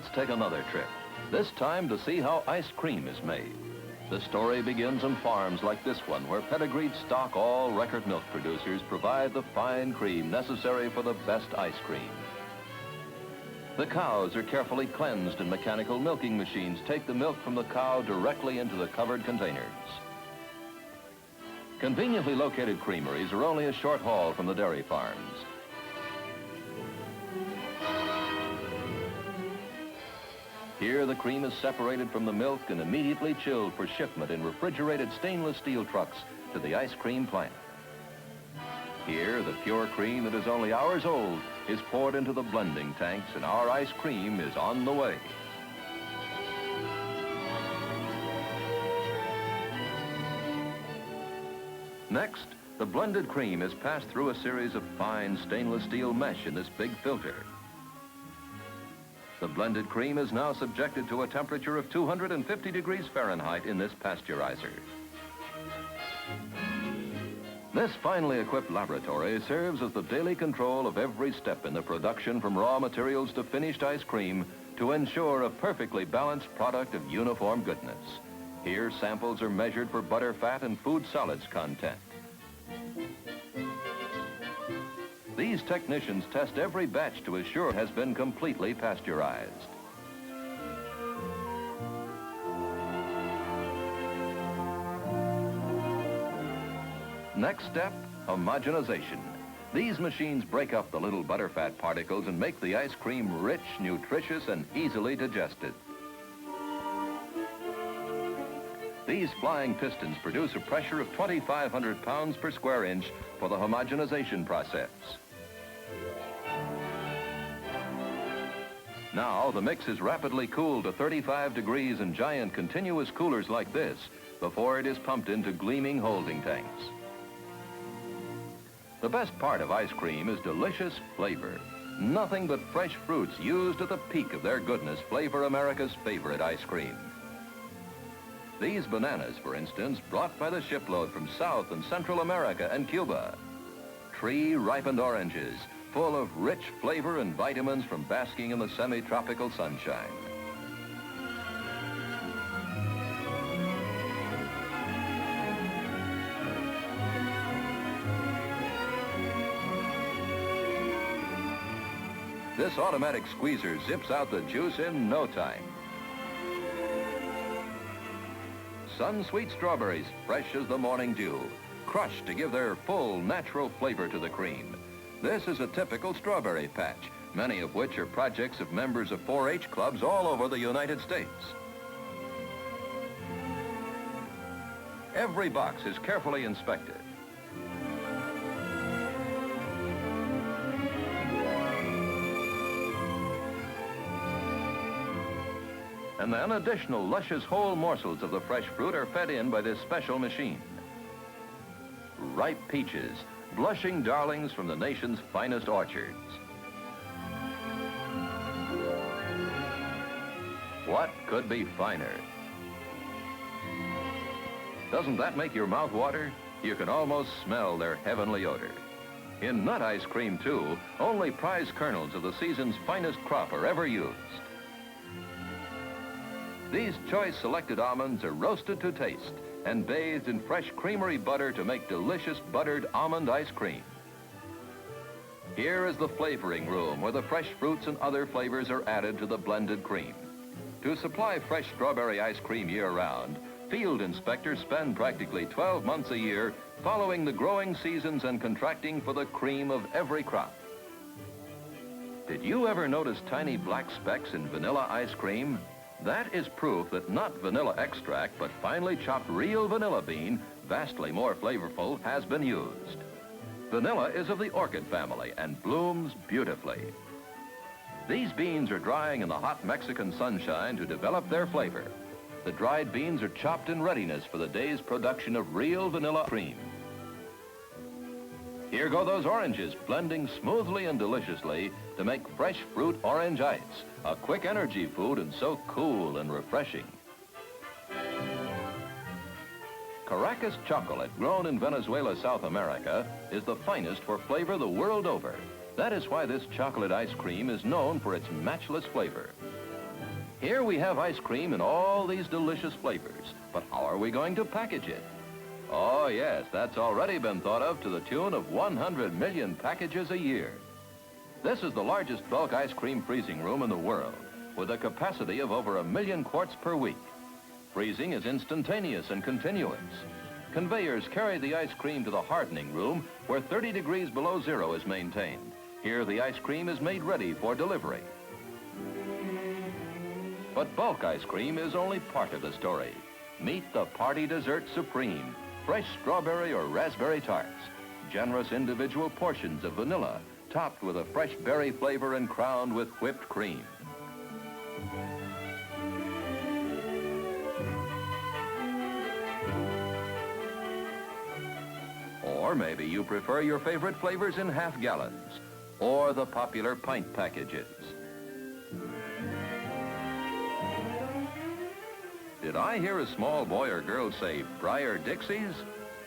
let's take another trip, this time to see how ice cream is made. The story begins on farms like this one, where pedigreed stock all record milk producers provide the fine cream necessary for the best ice cream. The cows are carefully cleansed and mechanical milking machines take the milk from the cow directly into the covered containers. Conveniently located creameries are only a short haul from the dairy farms. Here, the cream is separated from the milk and immediately chilled for shipment in refrigerated stainless steel trucks to the ice cream plant. Here, the pure cream that is only hours old is poured into the blending tanks, and our ice cream is on the way. Next, the blended cream is passed through a series of fine stainless steel mesh in this big filter. The blended cream is now subjected to a temperature of 250 degrees Fahrenheit in this pasteurizer. This finely equipped laboratory serves as the daily control of every step in the production from raw materials to finished ice cream to ensure a perfectly balanced product of uniform goodness. Here, samples are measured for butter, fat, and food solids content. These technicians test every batch to assure it has been completely pasteurized. Next step, homogenization. These machines break up the little butterfat particles and make the ice cream rich, nutritious, and easily digested. These flying pistons produce a pressure of 2,500 pounds per square inch for the homogenization process. Now, the mix is rapidly cooled to 35 degrees in giant continuous coolers like this before it is pumped into gleaming holding tanks. The best part of ice cream is delicious flavor. Nothing but fresh fruits used at the peak of their goodness flavor America's favorite ice cream. These bananas, for instance, brought by the shipload from South and Central America and Cuba. Tree-ripened oranges, full of rich flavor and vitamins from basking in the semi-tropical sunshine. This automatic squeezer zips out the juice in no time. Sun-sweet strawberries, fresh as the morning dew, crushed to give their full, natural flavor to the cream. This is a typical strawberry patch, many of which are projects of members of 4-H clubs all over the United States. Every box is carefully inspected. And then additional luscious whole morsels of the fresh fruit are fed in by this special machine. Ripe peaches, blushing darlings from the nation's finest orchards. What could be finer? Doesn't that make your mouth water? You can almost smell their heavenly odor. In nut ice cream, too, only prize kernels of the season's finest crop are ever used. These choice selected almonds are roasted to taste and bathed in fresh creamery butter to make delicious buttered almond ice cream. Here is the flavoring room where the fresh fruits and other flavors are added to the blended cream. To supply fresh strawberry ice cream year-round, field inspectors spend practically 12 months a year following the growing seasons and contracting for the cream of every crop. Did you ever notice tiny black specks in vanilla ice cream? That is proof that not vanilla extract, but finely chopped real vanilla bean, vastly more flavorful, has been used. Vanilla is of the orchid family and blooms beautifully. These beans are drying in the hot Mexican sunshine to develop their flavor. The dried beans are chopped in readiness for the day's production of real vanilla cream. Here go those oranges, blending smoothly and deliciously to make fresh fruit orange ice, a quick energy food and so cool and refreshing. Caracas chocolate, grown in Venezuela, South America, is the finest for flavor the world over. That is why this chocolate ice cream is known for its matchless flavor. Here we have ice cream in all these delicious flavors, but how are we going to package it? Oh yes, that's already been thought of to the tune of 100 million packages a year. This is the largest bulk ice cream freezing room in the world, with a capacity of over 1 million quarts per week. Freezing is instantaneous and continuous. Conveyors carry the ice cream to the hardening room, where 30 degrees below zero is maintained. Here the ice cream is made ready for delivery. But bulk ice cream is only part of the story. Meet the party dessert supreme, fresh strawberry or raspberry tarts, generous individual portions of vanilla, topped with a fresh berry flavor and crowned with whipped cream. Or maybe you prefer your favorite flavors in half gallons, or the popular pint packages. Did I hear a small boy or girl say Breyer Dixies?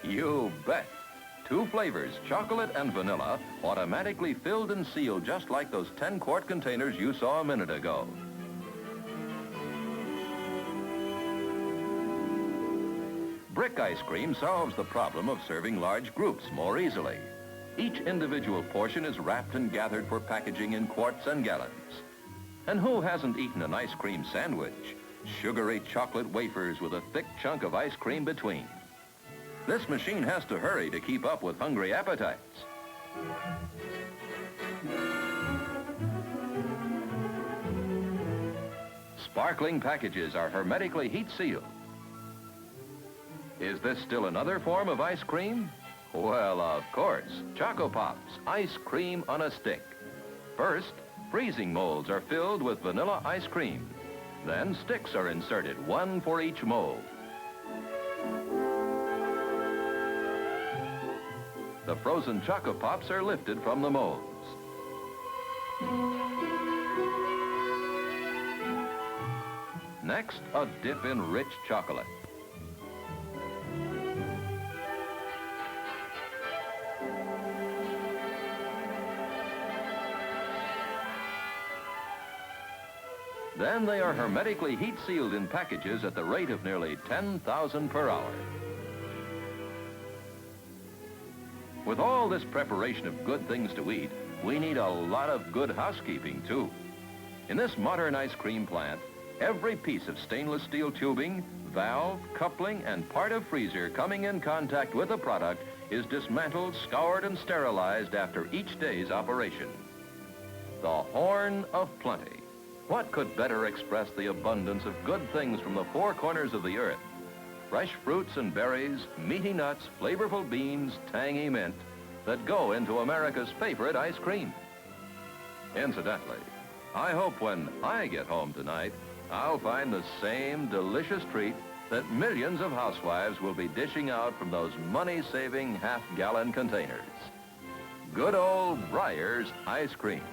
You bet. 2 flavors, chocolate and vanilla, automatically filled and sealed just like those 10-quart containers you saw a minute ago. Brick ice cream solves the problem of serving large groups more easily. Each individual portion is wrapped and gathered for packaging in quarts and gallons. And who hasn't eaten an ice cream sandwich? Sugary chocolate wafers with a thick chunk of ice cream between. This machine has to hurry to keep up with hungry appetites. Sparkling packages are hermetically heat sealed. Is this still another form of ice cream? Well, of course, Choco Pops, ice cream on a stick. First, freezing molds are filled with vanilla ice cream. Then sticks are inserted, 1 for each mold. The frozen Choco Pops are lifted from the molds. Next, a dip in rich chocolate. Then they are hermetically heat sealed in packages at the rate of nearly 10,000 per hour. With all this preparation of good things to eat, we need a lot of good housekeeping too. In this modern ice cream plant, every piece of stainless steel tubing, valve, coupling, and part of freezer coming in contact with the product is dismantled, scoured, and sterilized after each day's operation. The Horn of Plenty. What could better express the abundance of good things from the 4 corners of the earth? Fresh fruits and berries, meaty nuts, flavorful beans, tangy mint that go into America's favorite ice cream. Incidentally, I hope when I get home tonight, I'll find the same delicious treat that millions of housewives will be dishing out from those money-saving half-gallon containers. Good old Breyer's ice cream.